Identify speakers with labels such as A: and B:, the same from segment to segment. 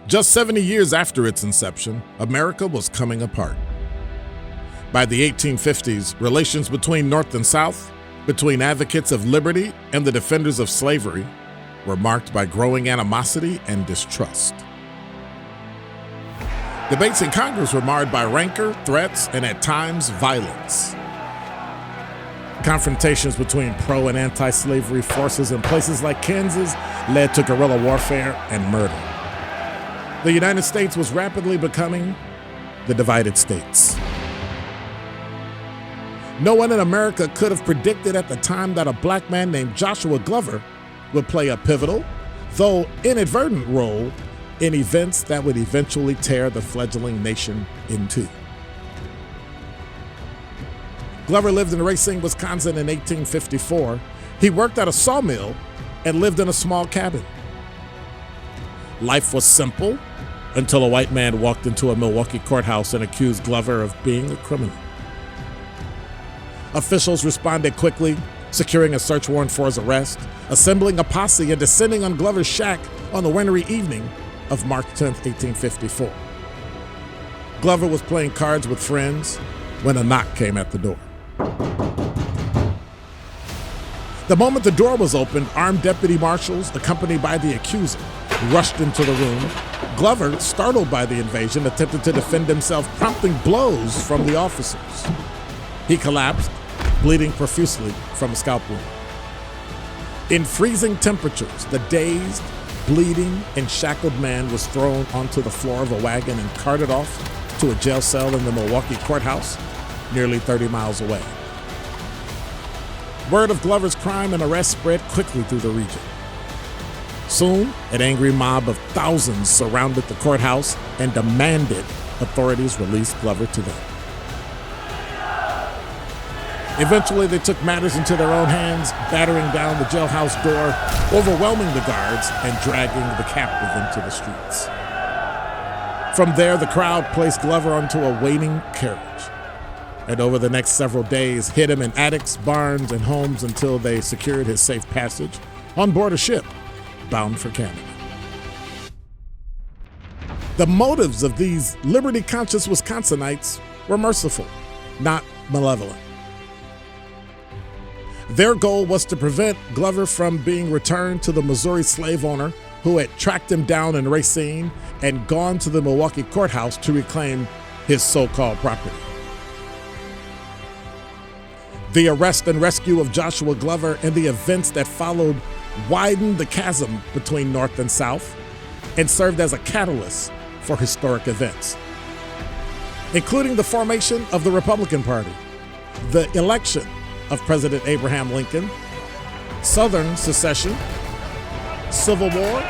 A: Just 70 years after its inception, America was coming apart. By the 1850s, relations between North and South, between advocates of liberty and the defenders of slavery, were marked by growing animosity and distrust. Debates in Congress were marred by rancor, threats, and at times violence. Confrontations between pro- and anti-slavery forces in places like Kansas led to guerrilla warfare and murder. The United States was rapidly becoming the divided states. No one in America could have predicted at the time that a black man named Joshua Glover would play a pivotal, though inadvertent, role in events that would eventually tear the fledgling nation in two. Glover lived in Racine, Wisconsin in 1854. He worked at a sawmill and lived in a small cabin. Life was simple until a white man walked into a Milwaukee courthouse and accused Glover of being a criminal. Officials responded quickly, securing a search warrant for his arrest, assembling a posse, and descending on Glover's shack on the wintry evening of March 10, 1854. Glover was playing cards with friends when a knock came at the door. The moment the door was opened, armed deputy marshals, accompanied by the accuser, rushed into the room. Glover, startled by the invasion, attempted to defend himself, prompting blows from the officers. He collapsed, bleeding profusely from a scalp wound. In freezing temperatures, the dazed, bleeding, and shackled man was thrown onto the floor of a wagon and carted off to a jail cell in the Milwaukee courthouse, nearly 30 miles away. Word of Glover's crime and arrest spread quickly through the region. Soon, an angry mob of thousands surrounded the courthouse and demanded authorities release Glover to them. Eventually, they took matters into their own hands, battering down the jailhouse door, overwhelming the guards, and dragging the captive into the streets. From there, the crowd placed Glover onto a waiting carriage, and over the next several days, hid him in attics, barns, and homes until they secured his safe passage on board a ship bound for Canada. The motives of these liberty-conscious Wisconsinites were merciful, not malevolent. Their goal was to prevent Glover from being returned to the Missouri slave owner who had tracked him down in Racine and gone to the Milwaukee courthouse to reclaim his so-called property. The arrest and rescue of Joshua Glover and the events that followed widened the chasm between North and South and served as a catalyst for historic events, including the formation of the Republican Party, the election of President Abraham Lincoln, Southern secession, Civil War,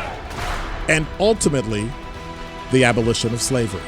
A: and ultimately, the abolition of slavery.